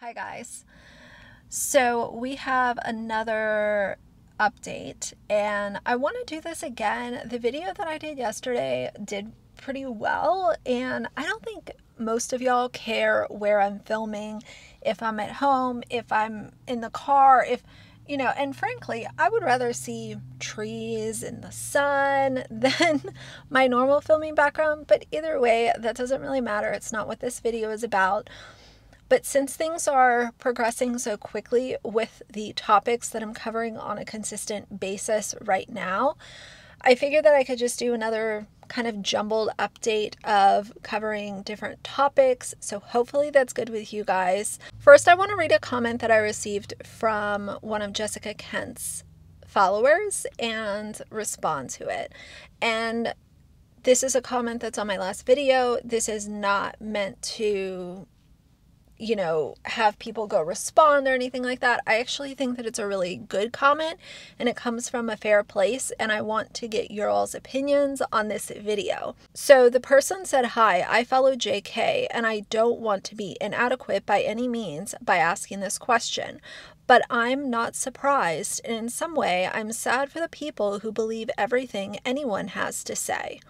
Hi guys. So we have another update and I want to do this again. The video that I did yesterday did pretty well and I don't think most of y'all care where I'm filming, if I'm at home, if I'm in the car, and frankly, I would rather see trees in the sun than my normal filming background, but either way, that doesn't really matter. It's not what this video is about. But since things are progressing so quickly with the topics that I'm covering on a consistent basis right now, I figured that I could just do another kind of jumbled update of covering different topics. So hopefully that's good with you guys. First, I want to read a comment that I received from one of Jessica Kent's followers and respond to it. And this is a comment that's on my last video. This is not meant to have people go respond or anything like that. I actually think that it's a really good comment and it comes from a fair place, and I want to get your all's opinions on this video. So the person said, "Hi, I follow JK and I don't want to be inadequate by any means by asking this question, but I'm not surprised, and in some way I'm sad for the people who believe everything anyone has to say.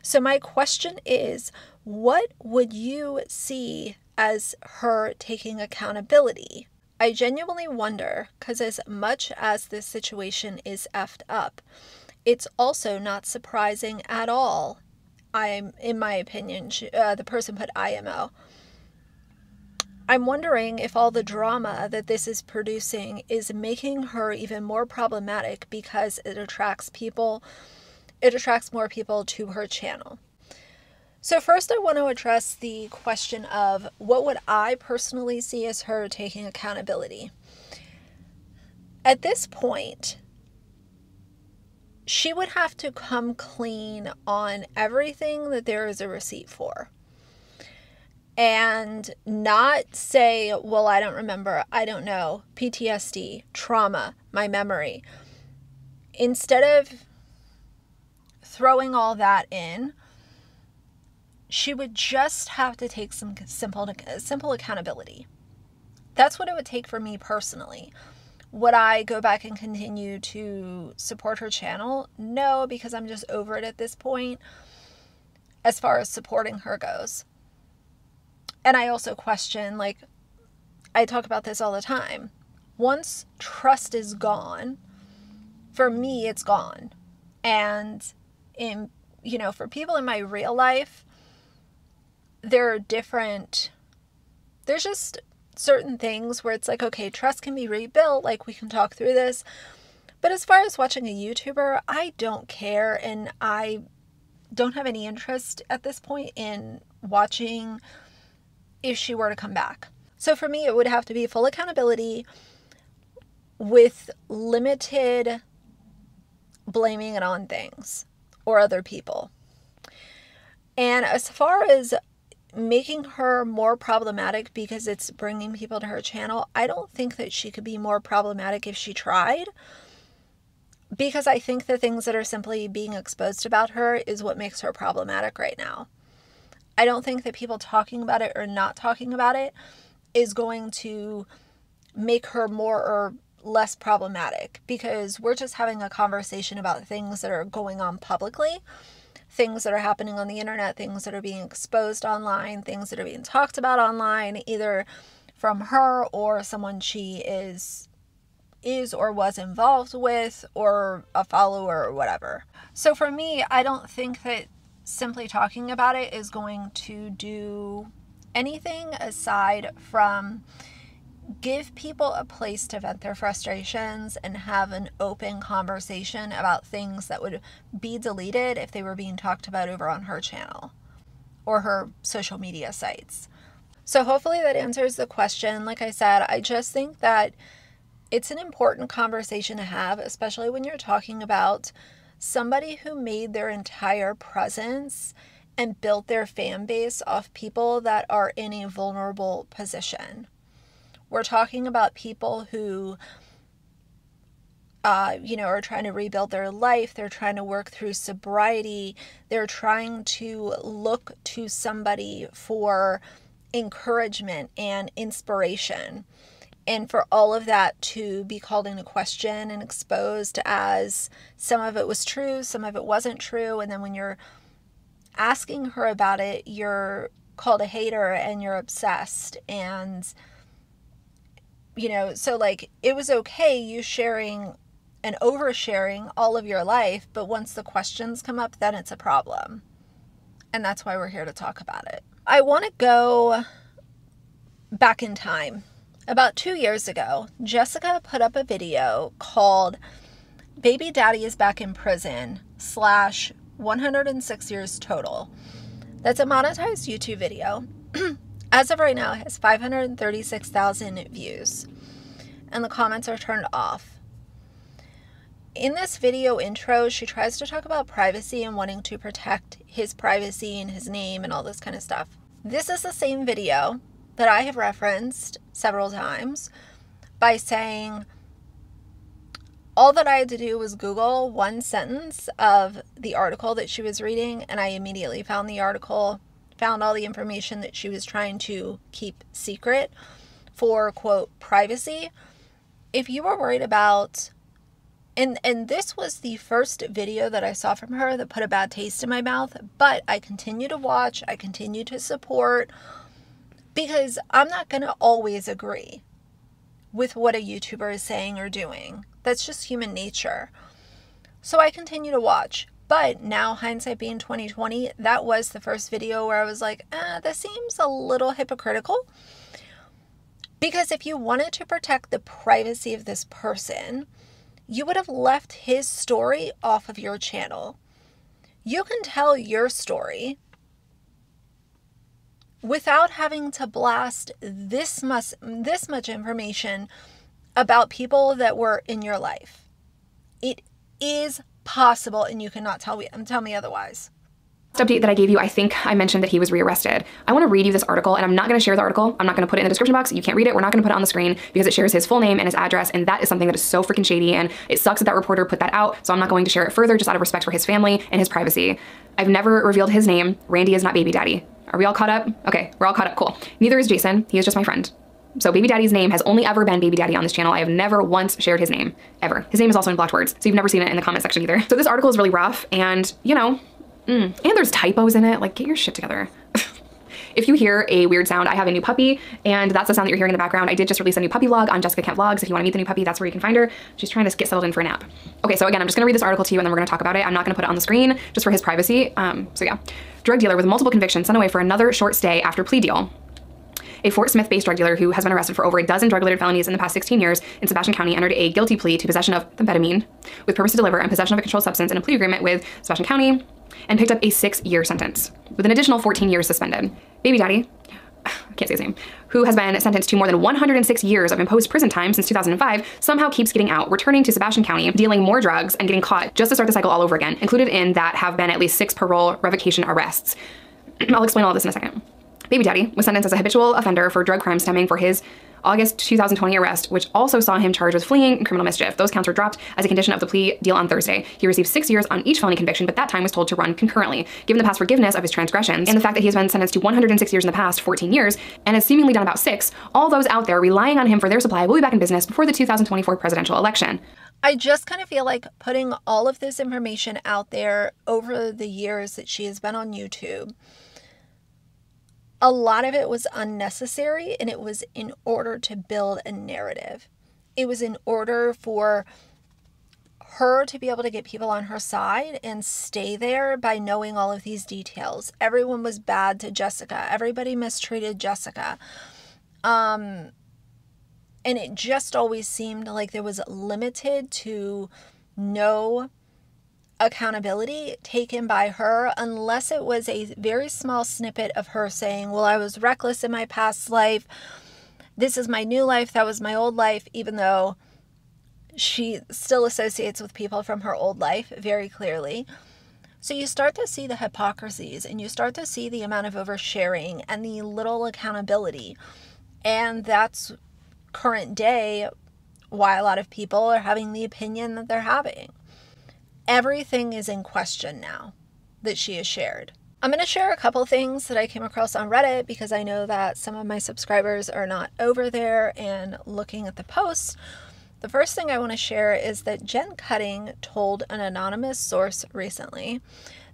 So my question is, what would you see as her taking accountability? I genuinely wonder, because as much as this situation is effed up, it's also not surprising at all. In my opinion, the person put IMO. I'm wondering if all the drama that this is producing is making her even more problematic because it attracts more people to her channel." So first I want to address the question of what would I personally see as her taking accountability. At this point, she would have to come clean on everything that there is a receipt for. And not say, well, I don't remember, I don't know, PTSD, trauma, my memory. Instead of throwing all that in, she would just have to take some simple accountability. That's what it would take for me personally. Would I go back and continue to support her channel? No, because I'm just over it at this point as far as supporting her goes. And I also question, I talk about this all the time. Once trust is gone, for me, it's gone. And for people in my real life, there's just certain things where it's like, okay, trust can be rebuilt, we can talk through this. But as far as watching a YouTuber, I don't care, and I don't have any interest at this point in watching if she were to come back. So for me, it would have to be full accountability with limited blaming it on things or other people. And as far as making her more problematic because it's bringing people to her channel, I don't think that she could be more problematic if she tried, because I think the things that are simply being exposed about her is what makes her problematic right now. I don't think that people talking about it or not talking about it is going to make her more or less problematic, because we're just having a conversation about things that are going on publicly, things that are happening on the internet, things that are being exposed online, things that are being talked about online, either from her or someone she is or was involved with, or a follower or whatever. So for me, I don't think that simply talking about it is going to do anything aside from give people a place to vent their frustrations and have an open conversation about things that would be deleted if they were being talked about over on her channel or her social media sites. So hopefully that answers the question. Like I said, I just think that it's an important conversation to have, especially when you're talking about somebody who made their entire presence and built their fan base off people that are in a vulnerable position. We're talking about people who, are trying to rebuild their life. They're trying to work through sobriety. They're trying to look to somebody for encouragement and inspiration. And for all of that to be called into question and exposed as some of it was true, some of it wasn't true. And then when you're asking her about it, you're called a hater and you're obsessed. And, you know, so like it was okay you sharing and oversharing all of your life, but once the questions come up, then it's a problem. And that's why we're here to talk about it. I want to go back in time. About 2 years ago, Jessica put up a video called Baby Daddy is Back in Prison / 106 years total. That's a monetized YouTube video. As of right now, it has 536,000 views. And the comments are turned off. In this video intro, she tries to talk about privacy and wanting to protect his privacy and his name and all this kind of stuff. This is the same video that I have referenced several times by saying all that I had to do was Google one sentence of the article that she was reading, and I immediately found the article, found all the information that she was trying to keep secret for, quote, privacy. If you were worried about, and this was the first video that I saw from her that put a bad taste in my mouth, but I continue to watch, I continue to support, because I'm not going to always agree with what a YouTuber is saying or doing. That's just human nature. So I continue to watch. But now, hindsight being 2020, that was the first video where I was like, this seems a little hypocritical. Because if you wanted to protect the privacy of this person, you would have left his story off of your channel. You can tell your story without having to blast this much information about people that were in your life. It is possible, and you cannot tell me otherwise. Update that I gave you, I think I mentioned that he was rearrested. I want to read you this article, and I'm not going to share the article. I'm not going to put it in the description box. You can't read it. We're not going to put it on the screen because it shares his full name and his address, and that is something that is so freaking shady, and it sucks that that reporter put that out, so I'm not going to share it further just out of respect for his family and his privacy. I've never revealed his name. Randy is not baby daddy. Are we all caught up? Okay, we're all caught up, cool. Neither is Jason. He is just my friend. So baby daddy's name has only ever been baby daddy on this channel. I have never once shared his name, ever. His name is also in blocked words, so you've never seen it in the comment section either. So this article is really rough, and you know, and there's typos in it. Like, get your shit together. If you hear a weird sound, I have a new puppy, and that's the sound that you're hearing in the background. I did just release a new puppy vlog on Jessica Kent Vlogs. If you want to meet the new puppy, that's where you can find her. She's trying to get settled in for a nap. Okay, so again, I'm just gonna read this article to you, and then we're gonna talk about it. I'm not gonna put it on the screen just for his privacy. So yeah, drug dealer with multiple convictions sent away for another short stay after plea deal. A Fort Smith-based drug dealer who has been arrested for over a dozen drug-related felonies in the past 16 years in Sebastian County entered a guilty plea to possession of amphetamine with purpose to deliver and possession of a controlled substance in a plea agreement with Sebastian County, and picked up a 6-year sentence with an additional 14 years suspended. Baby daddy, I can't say his name, who has been sentenced to more than 106 years of imposed prison time since 2005, somehow keeps getting out, returning to Sebastian County, dealing more drugs, and getting caught just to start the cycle all over again. Included in that have been at least 6 parole revocation arrests. I'll explain all of this in a second. Baby daddy was sentenced as a habitual offender for drug crimes stemming for his August 2020 arrest, which also saw him charged with fleeing and criminal mischief. Those counts were dropped as a condition of the plea deal on Thursday. He received 6 years on each felony conviction, but that time was told to run concurrently. Given the past forgiveness of his transgressions and the fact that he has been sentenced to 106 years in the past 14 years and has seemingly done about 6, all those out there relying on him for their supply will be back in business before the 2024 presidential election. I just kind of feel like putting all of this information out there over the years that she has been on YouTube, a lot of it was unnecessary, and it was in order to build a narrative. It was in order for her to be able to get people on her side and stay there by knowing all of these details. Everyone was bad to Jessica. Everybody mistreated Jessica. And it just always seemed like there was limited to no accountability taken by her, unless it was a very small snippet of her saying, well, I was reckless in my past life. This is my new life. That was my old life, even though she still associates with people from her old life very clearly. So you start to see the hypocrisies, and you start to see the amount of oversharing and the little accountability. And that's current day why a lot of people are having the opinion that they're having. Everything is in question now that she has shared. I'm going to share a couple things that I came across on Reddit because I know that some of my subscribers are not over there and looking at the posts. The first thing I want to share is that Jen Cutting told an anonymous source recently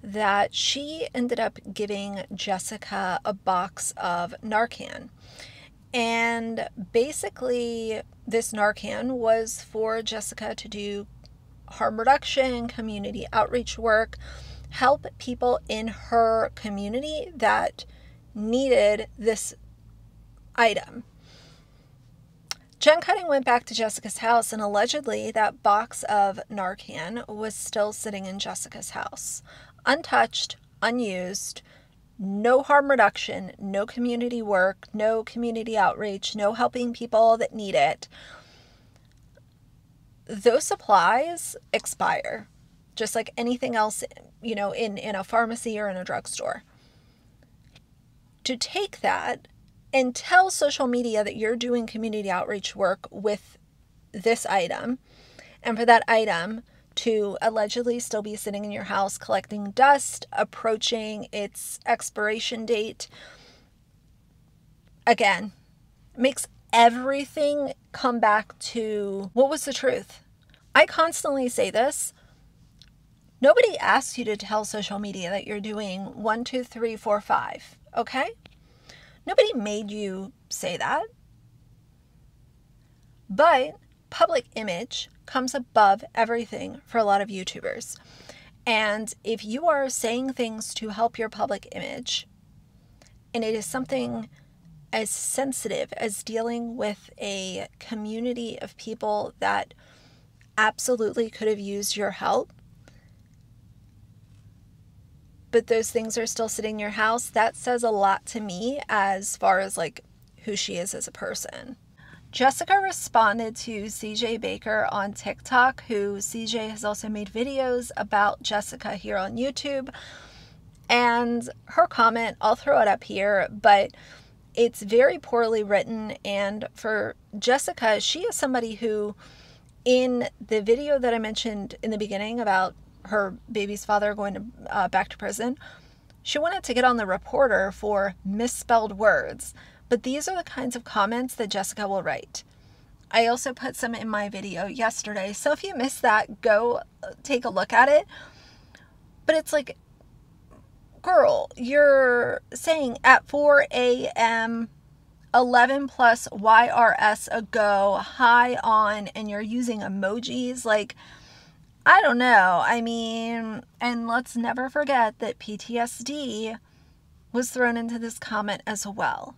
that she ended up giving Jessica a box of Narcan. And basically, this Narcan was for Jessica to do harm reduction, community outreach work, help people in her community that needed this item. Jen Cutting went back to Jessica's house, and allegedly that box of Narcan was still sitting in Jessica's house, untouched, unused, no harm reduction, no community work, no community outreach, no helping people that need it. Those supplies expire, just like anything else, in a pharmacy or in a drugstore. To take that and tell social media that you're doing community outreach work with this item, and for that item to allegedly still be sitting in your house collecting dust, approaching its expiration date, again, makes everything come back to what was the truth. I constantly say this. Nobody asks you to tell social media that you're doing 1, 2, 3, 4, 5, okay? Nobody made you say that. But public image comes above everything for a lot of YouTubers. And if you are saying things to help your public image, and it is something as sensitive as dealing with a community of people that absolutely could have used your help, but those things are still sitting in your house, that says a lot to me as far as like who she is as a person. Jessica responded to CJ Baker on TikTok, who CJ has also made videos about Jessica here on YouTube. And her comment, I'll throw it up here, but it's very poorly written. And for Jessica, she is somebody who, in the video that I mentioned in the beginning about her baby's father going to back to prison, she wanted to get on the reporter for misspelled words. But these are the kinds of comments that Jessica will write. I also put some in my video yesterday, so if you missed that, go take a look at it. But it's like, girl, you're saying at 4 a.m., 11 plus YRS ago, high on, and you're using emojis. Like, I don't know. I mean, and let's never forget that PTSD was thrown into this comment as well.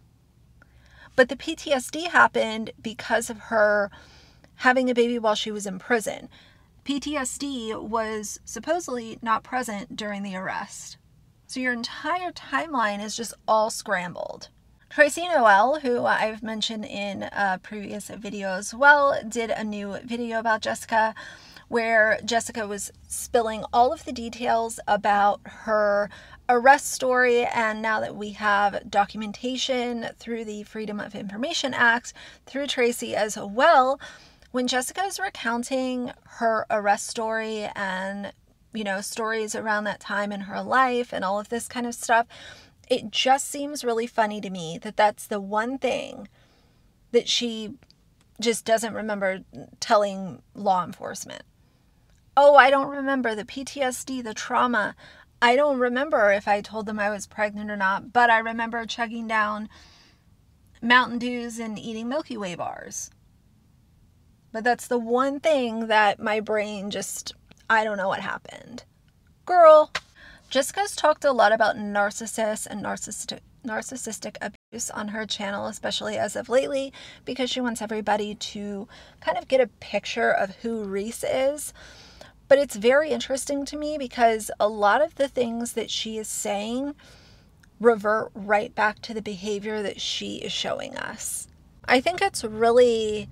But the PTSD happened because of her having a baby while she was in prison. PTSD was supposedly not present during the arrest. So your entire timeline is just all scrambled. Tracy Noel, who I've mentioned in a previous video as well, did a new video about Jessica where Jessica was spilling all of the details about her arrest story. And now that we have documentation through the Freedom of Information Act, through Tracy as well, when Jessica is recounting her arrest story and, stories around that time in her life and all of this kind of stuff, it just seems really funny to me that that's the one thing that she just doesn't remember telling law enforcement. Oh, I don't remember the PTSD, the trauma. I don't remember if I told them I was pregnant or not, but I remember chugging down Mountain Dews and eating Milky Way bars. But that's the one thing that my brain just, I don't know what happened. Girl, Jessica's talked a lot about narcissists and narcissistic abuse on her channel, especially as of lately, because she wants everybody to kind of get a picture of who Reese is. But it's very interesting to me because a lot of the things that she is saying revert right back to the behavior that she is showing us. I think it's really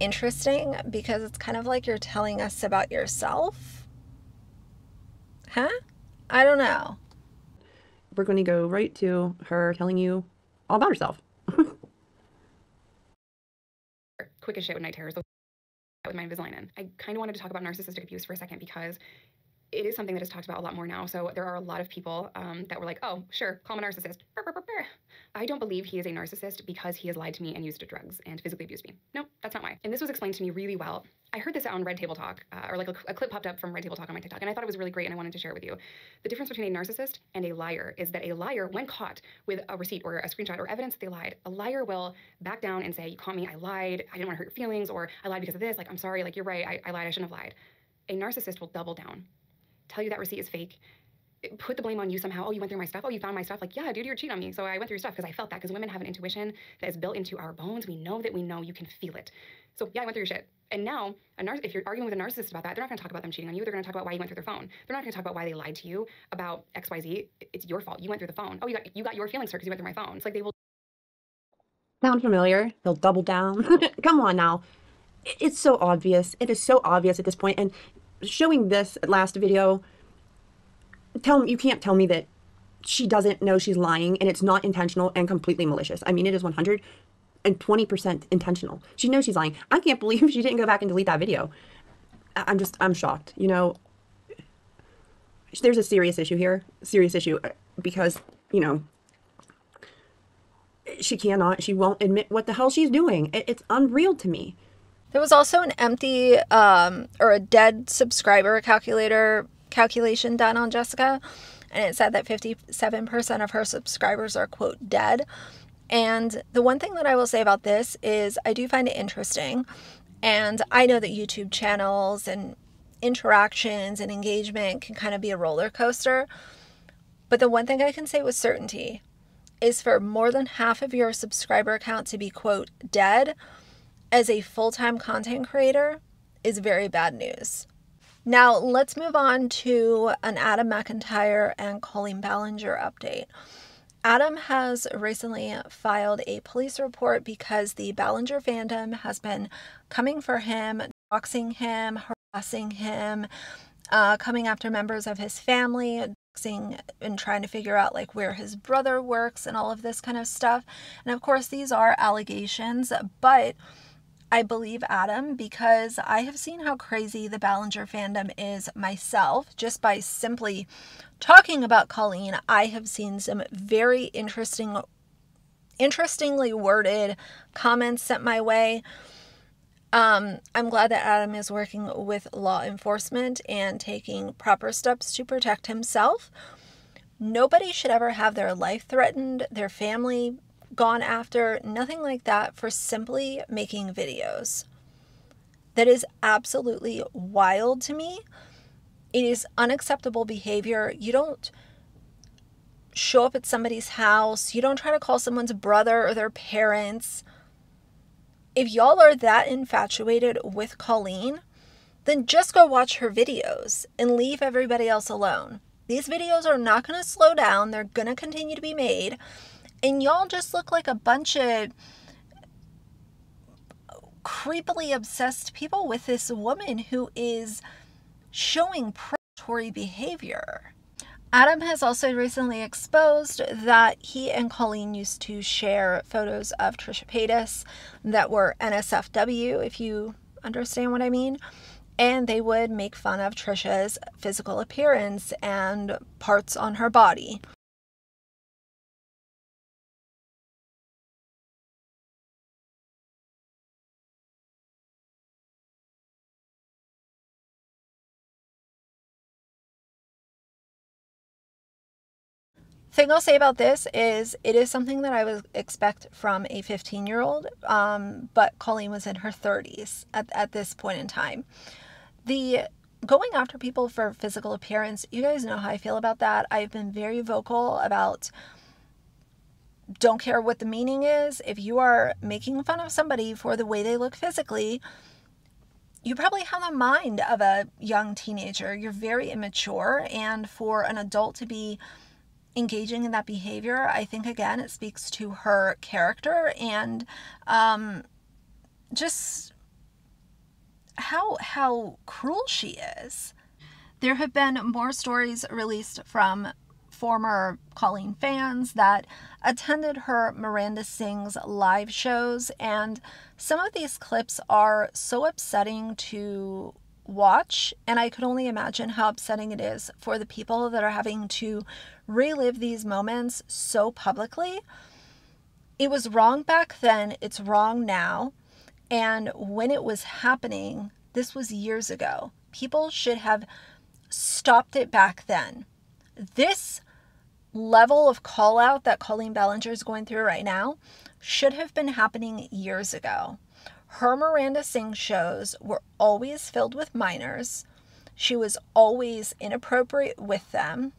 interesting because it's kind of like you're telling us about yourself. Huh? I don't know. We're going to go right to her telling you all about herself. Quick as shit with night terrors with my Invisalign in. I kind of wanted to talk about narcissistic abuse for a second because it is something that is talked about a lot more now. So there are a lot of people that were like, oh, sure, call him a narcissist. I don't believe he is a narcissist because he has lied to me and used drugs and physically abused me. No, that's not why. And this was explained to me really well. I heard this on Red Table Talk, or like a clip popped up from Red Table Talk on my TikTok, and I thought it was really great, and I wanted to share it with you. The difference between a narcissist and a liar is that a liar, when caught with a receipt or a screenshot or evidence that they lied, a liar will back down and say, you caught me, I lied, I didn't want to hurt your feelings, or I lied because of this, like, I'm sorry, like, you're right, I lied, I shouldn't have lied. A narcissist will double down, tell you that receipt is fake, put the blame on you somehow. Oh, you went through my stuff. Oh, you found my stuff. Like, yeah, dude, you're cheating on me. So I went through your stuff because I felt that, because women have an intuition that is built into our bones. We know that we know, you can feel it. So yeah, I went through your shit. And now, if you're arguing with a narcissist about that, they're not going to talk about them cheating on you. They're going to talk about why you went through their phone. They're not going to talk about why they lied to you about XYZ. It's your fault. You went through the phone. Oh, you got your feelings hurt because you went through my phone. It's like they will. Sound familiar? They'll double down. Come on now. It's so obvious. It is so obvious at this point. And showing this last video, you can't tell me that she doesn't know she's lying and it's not intentional and completely malicious. I mean, it is 120% intentional. She knows she's lying. I can't believe she didn't go back and delete that video. I'm shocked. You know, there's a serious issue here. Serious issue because, you know, she won't admit what the hell she's doing. It's unreal to me. There was also an empty or a dead subscriber calculation done on Jessica, and it said that 57% of her subscribers are, quote, dead. And the one thing that I will say about this is I do find it interesting, and I know that YouTube channels and interactions and engagement can kind of be a roller coaster, but the one thing I can say with certainty is for more than half of your subscriber count to be, quote, dead as a full-time content creator is very bad news. Now, let's move on to an Adam McIntyre and Colleen Ballinger update. Adam has recently filed a police report because the Ballinger fandom has been coming for him, doxing him, harassing him, coming after members of his family, doxing and trying to figure out like where his brother works and all of this kind of stuff. And of course, these are allegations, but I believe Adam because I have seen how crazy the Ballinger fandom is myself. Just by simply talking about Colleen, I have seen some very interestingly worded comments sent my way. I'm glad that Adam is working with law enforcement and taking proper steps to protect himself. Nobody should ever have their life threatened, their family gone after, nothing like that, for simply making videos. That is absolutely wild to me. It is unacceptable behavior. You don't show up at somebody's house. You don't try to call someone's brother or their parents. If y'all are that infatuated with Colleen, then just go watch her videos and leave everybody else alone. These videos are not going to slow down. They're going to continue to be made. And y'all just look like a bunch of creepily obsessed people with this woman who is showing predatory behavior. Adam has also recently exposed that he and Colleen used to share photos of Trisha Paytas that were NSFW, if you understand what I mean. And they would make fun of Trisha's physical appearance and parts on her body. Thing I'll say about this is it is something that I would expect from a 15-year-old, but Colleen was in her 30s at this point in time. The going after people for physical appearance, you guys know how I feel about that. I've been very vocal about don't care what the meaning is. If you are making fun of somebody for the way they look physically, you probably have the mind of a young teenager. You're very immature, and for an adult to be engaging in that behavior, I think again it speaks to her character and just how cruel she is. There have been more stories released from former Colleen fans that attended her Miranda Sings live shows, and some of these clips are so upsetting to watch, and I could only imagine how upsetting it is for the people that are having to relive these moments so publicly. It was wrong back then, it's wrong now, and when it was happening, this was years ago. People should have stopped it back then. This level of call out that Colleen Ballinger is going through right now should have been happening years ago. Her Miranda Sings shows were always filled with minors. She was always inappropriate with them.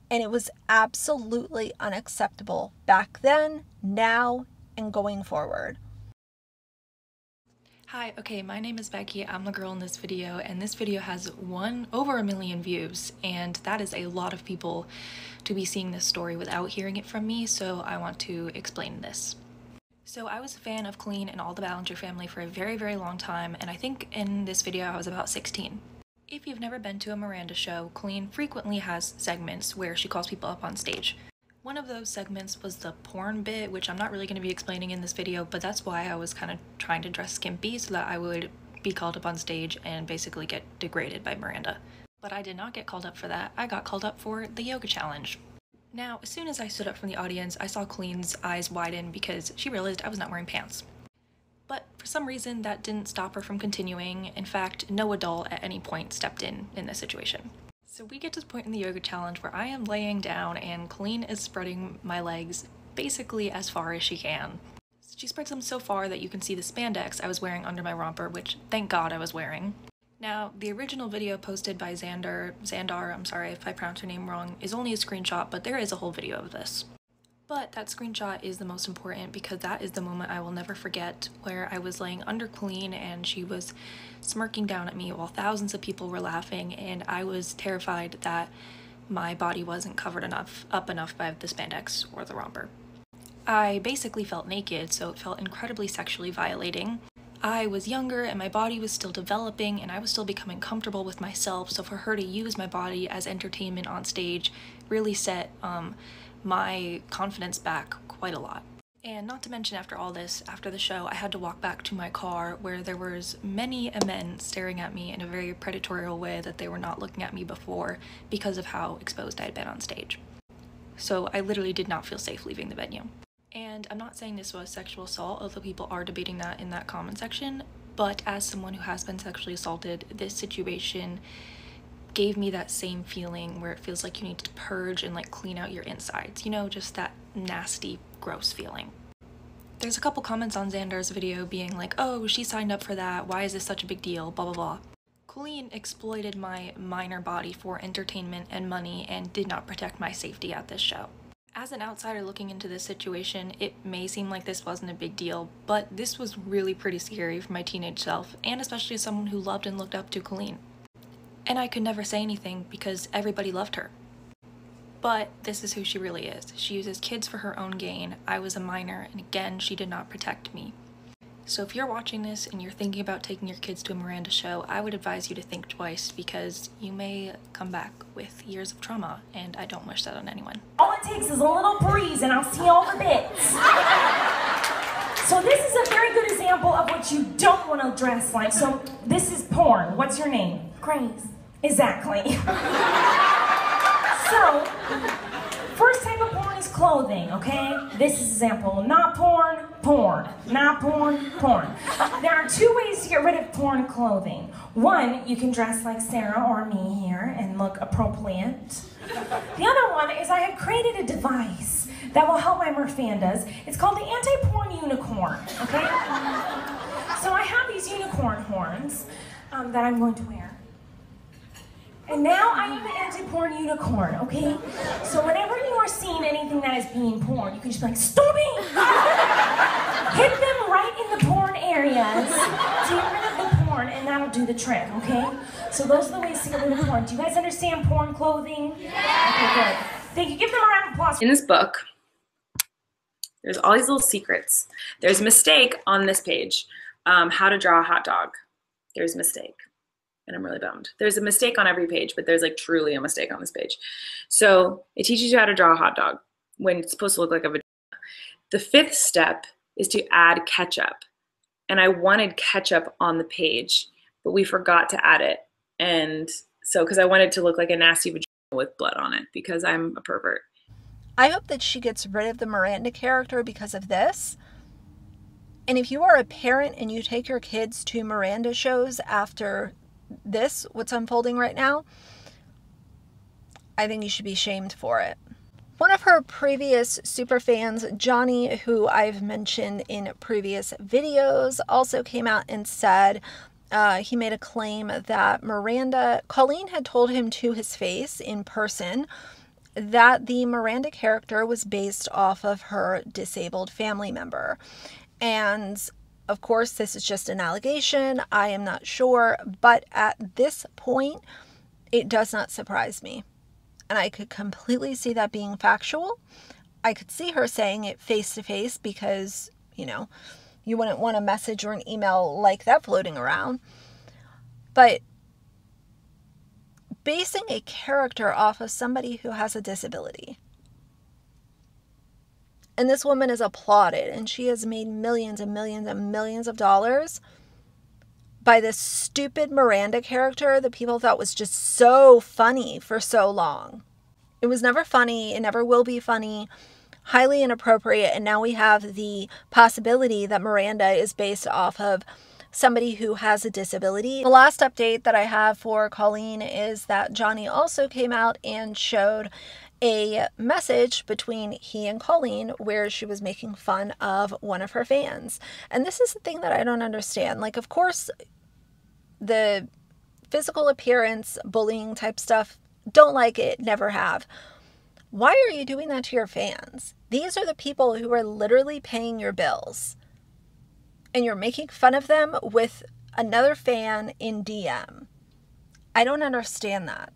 And it was absolutely unacceptable back then, now, and going forward. Hi, okay, my name is Becky. I'm the girl in this video, and this video has over 1 million views, and that is a lot of people to be seeing this story without hearing it from me, so I want to explain this. So I was a fan of Colleen and all the Ballinger family for a very, very long time, and I think in this video I was about 16. If you've never been to a Miranda show, Colleen frequently has segments where she calls people up on stage. One of those segments was the porn bit, which I'm not really going to be explaining in this video, but that's why I was kind of trying to dress skimpy so that I would be called up on stage and basically get degraded by Miranda. But I did not get called up for that. I got called up for the yoga challenge. Now, as soon as I stood up from the audience, I saw Colleen's eyes widen because she realized I was not wearing pants. But for some reason, that didn't stop her from continuing. In fact, no adult at any point stepped in this situation. So we get to the point in the yoga challenge where I am laying down and Colleen is spreading my legs basically as far as she can. She spreads them so far that you can see the spandex I was wearing under my romper, which thank God I was wearing. Now, the original video posted by Xandar, I'm sorry if I pronounced her name wrong, is only a screenshot, but there is a whole video of this. But that screenshot is the most important because that is the moment I will never forget, where I was laying under Colleen and she was smirking down at me while thousands of people were laughing, and I was terrified that my body wasn't covered up enough by the spandex or the romper. I basically felt naked, so it felt incredibly sexually violating. I was younger and my body was still developing and I was still becoming comfortable with myself, so for her to use my body as entertainment on stage really set my confidence back quite a lot. And not to mention, after all this, after the show, I had to walk back to my car where there was many men staring at me in a very predatory way that they were not looking at me before because of how exposed I had been on stage. So I literally did not feel safe leaving the venue. And I'm not saying this was sexual assault, although people are debating that in that comment section, but as someone who has been sexually assaulted, this situation gave me that same feeling where it feels like you need to purge and like clean out your insides, you know, just that nasty, gross feeling. There's a couple comments on Xandar's video being like, oh, she signed up for that, why is this such a big deal, blah blah blah. Colleen exploited my minor body for entertainment and money and did not protect my safety at this show. As an outsider looking into this situation, it may seem like this wasn't a big deal, but this was really pretty scary for my teenage self, and especially as someone who loved and looked up to Colleen. And I could never say anything because everybody loved her. But this is who she really is. She uses kids for her own gain. I was a minor, and again, she did not protect me. So if you're watching this and you're thinking about taking your kids to a Miranda show, I would advise you to think twice because you may come back with years of trauma, and I don't wish that on anyone. All it takes is a little breeze and I'll see all the bits. So this is a very good example of what you don't want to dress like. So this is porn. What's your name? Grace. Exactly. So, first type of porn is clothing, okay? This is example, not porn, porn. Not porn, porn. There are two ways to get rid of porn clothing. One, you can dress like Sarah or me here and look appropriate. The other one is I have created a device that will help my Murfandas. It's called the anti-porn unicorn, okay? So I have these unicorn horns that I'm going to wear. And now I am the anti-porn unicorn, okay? So whenever you are seeing anything that is being porn, you can just be like, stop it! Hit them right in the porn areas to get rid of the porn, and that'll do the trick, okay? So those are the ways to get rid of porn. Do you guys understand porn clothing? Yeah! Okay, good. Thank you. Give them a round of applause. In this book, there's all these little secrets. There's a mistake on this page, how to draw a hot dog. There's a mistake. And I'm really bummed. There's a mistake on every page, but there's like truly a mistake on this page. So it teaches you how to draw a hot dog when it's supposed to look like a vagina. The fifth step is to add ketchup. And I wanted ketchup on the page, but we forgot to add it. And so, because I wanted to look like a nasty vagina with blood on it, because I'm a pervert. I hope that she gets rid of the Miranda character because of this. And if you are a parent and you take your kids to Miranda shows after this, what's unfolding right now, I think you should be shamed for it. One of her previous superfans, Johnny, who I've mentioned in previous videos, also came out and said he made a claim that Colleen had told him to his face in person that the Miranda character was based off of her disabled family member. And of course, this is just an allegation. I am not sure, but at this point, it does not surprise me. And I could completely see that being factual. I could see her saying it face to face because, you know, you wouldn't want a message or an email like that floating around. But basing a character off of somebody who has a disability. And this woman is applauded, and she has made millions and millions and millions of dollars by this stupid Miranda character that people thought was just so funny for so long. It was never funny. It never will be funny. Highly inappropriate. And now we have the possibility that Miranda is based off of somebody who has a disability. The last update that I have for Colleen is that Johnny also came out and showed a message between he and Colleen where she was making fun of one of her fans. And this is the thing that I don't understand. Like, of course, the physical appearance, bullying type stuff, don't like it, never have. Why are you doing that to your fans? These are the people who are literally paying your bills. And you're making fun of them with another fan in DM. I don't understand that.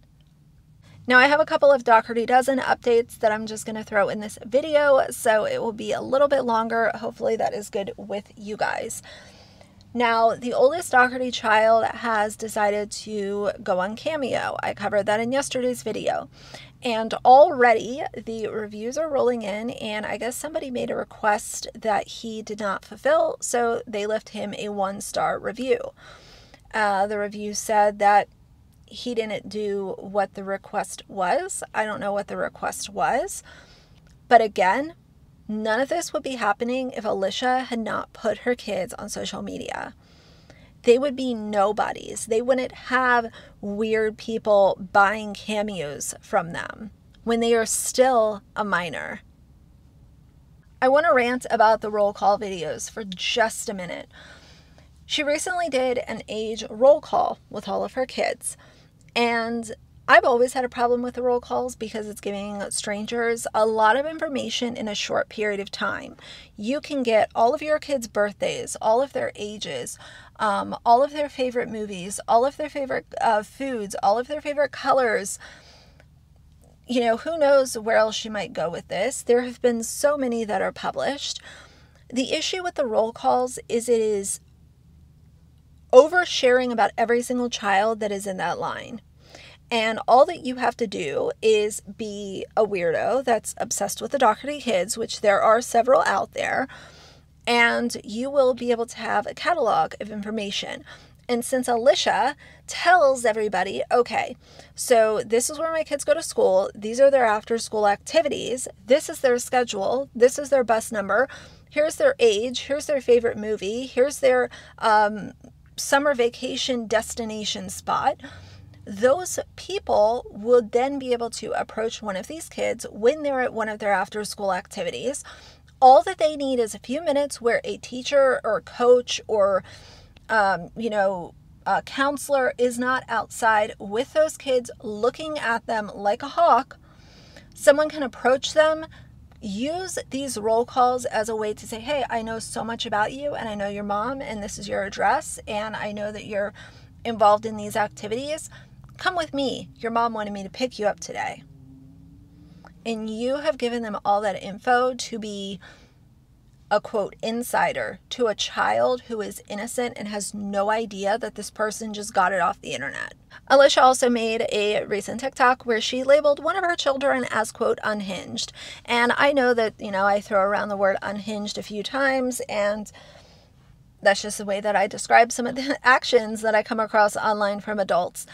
Now, I have a couple of Doherty Dozen updates that I'm just going to throw in this video, so it will be a little bit longer. Hopefully that is good with you guys. Now, the oldest Doherty child has decided to go on Cameo. I covered that in yesterday's video. And already the reviews are rolling in, and I guess somebody made a request that he did not fulfill, so they left him a 1-star review. The review said that he didn't do what the request was. I don't know what the request was. But again, none of this would be happening if Alicia had not put her kids on social media. They would be nobodies. They wouldn't have weird people buying cameos from them when they are still a minor. I want to rant about the roll call videos for just a minute. She recently did an age roll call with all of her kids. And I've always had a problem with the roll calls because it's giving strangers a lot of information in a short period of time. You can get all of your kids' birthdays, all of their ages, all of their favorite movies, all of their favorite foods, all of their favorite colors. You know, who knows where else she might go with this. There have been so many that are published. The issue with the roll calls is it is oversharing about every single child that is in that line. And all that you have to do is be a weirdo that's obsessed with the Doherty kids, which there are several out there, and you will be able to have a catalog of information. And since Alicia tells everybody, okay, so this is where my kids go to school, these are their after-school activities, this is their schedule, this is their bus number, here's their age, here's their favorite movie, here's their summer vacation destination spot, those people would then be able to approach one of these kids when they're at one of their after-school activities. All that they need is a few minutes where a teacher or coach or, a counselor is not outside with those kids looking at them like a hawk. Someone can approach them, use these roll calls as a way to say, hey, I know so much about you, and I know your mom, and this is your address, and I know that you're involved in these activities. Come with me. Your mom wanted me to pick you up today. And you have given them all that info to be a, quote, insider to a child who is innocent and has no idea that this person just got it off the internet. Alicia also made a recent TikTok where she labeled one of her children as, quote, unhinged. And I know that, I throw around the word unhinged a few times, and That's just the way that I describe some of the actions that I come across online from adults.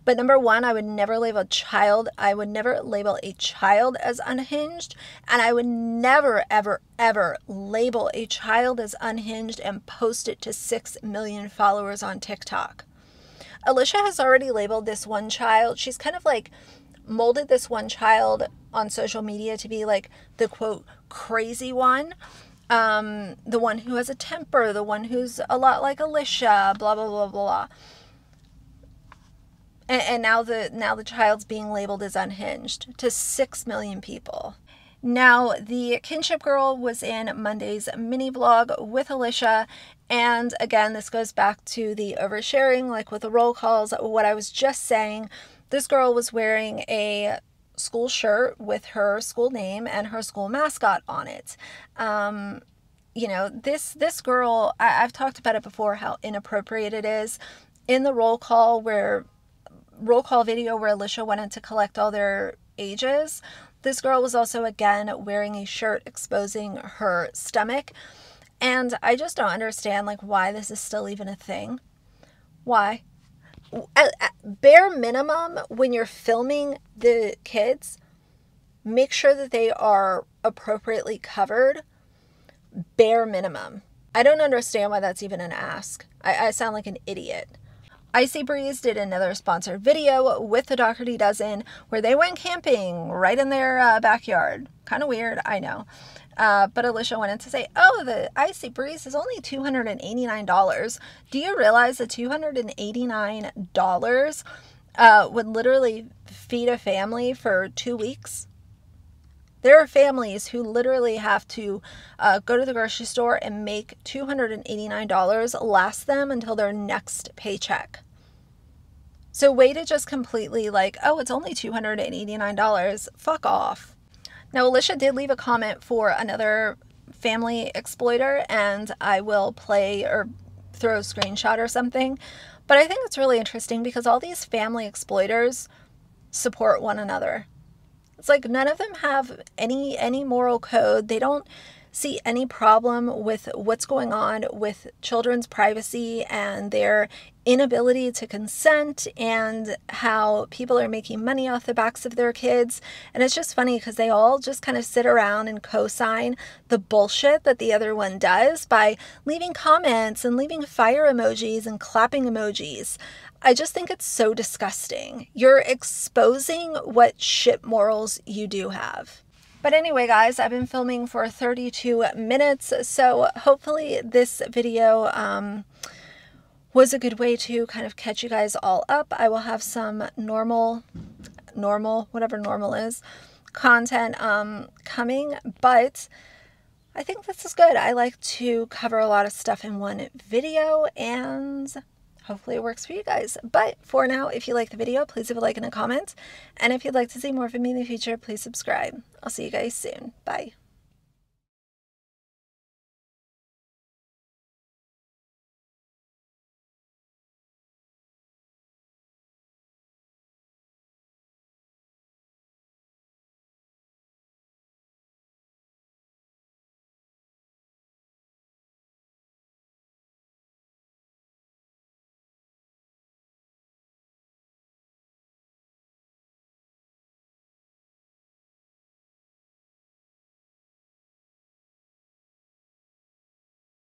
But number one, I would never label a child. I would never label a child as unhinged. And I would never, ever, ever label a child as unhinged and post it to 6 million followers on TikTok. Alicia has already labeled this one child. She's kind of like molded this one child on social media to be like the quote crazy one. The one who has a temper, the one who's a lot like Alicia, blah, blah, blah, blah. And now the child's being labeled as unhinged to 6 million people. Now, the kinship girl was in Monday's mini vlog with Alicia. And again, this goes back to the oversharing, like with the roll calls. What I was just saying, this girl was wearing a school shirt with her school name and her school mascot on it. You know, this girl, I've talked about it before, how inappropriate it is. In the roll call video where Alicia went in to collect all their ages, this girl was also again wearing a shirt exposing her stomach. And I just don't understand like why this is still even a thing. Why? At bare minimum, when you're filming the kids, make sure that they are appropriately covered. Bare minimum. I don't understand why that's even an ask. I sound like an idiot. Icy Breeze did another sponsored video with the Doherty Dozen where they went camping right in their backyard. Kind of weird, I know. But Alicia went in to say, oh, the Icy Breeze is only $289. Do you realize that $289 would literally feed a family for 2 weeks? There are families who literally have to go to the grocery store and make $289 last them until their next paycheck. So way to just completely like, oh, it's only $289. Fuck off. Now, Alicia did leave a comment for another family exploiter, and I will play or throw a screenshot or something. But I think it's really interesting because all these family exploiters support one another. It's like none of them have any moral code. They don't see any problem with what's going on with children's privacy and their inability to consent and how people are making money off the backs of their kids. And it's just funny because they all just kind of sit around and co-sign the bullshit that the other one does by leaving comments and leaving fire emojis and clapping emojis. I just think it's so disgusting. You're exposing what shit morals you do have. But anyway, guys, I've been filming for 32 minutes, so hopefully this video was a good way to kind of catch you guys all up. I will have some normal, whatever normal is, content coming, but I think this is good. I like to cover a lot of stuff in one video, and hopefully it works for you guys. But for now, if you like the video, please leave a like and a comment. And if you'd like to see more from me in the future, please subscribe. I'll see you guys soon. Bye.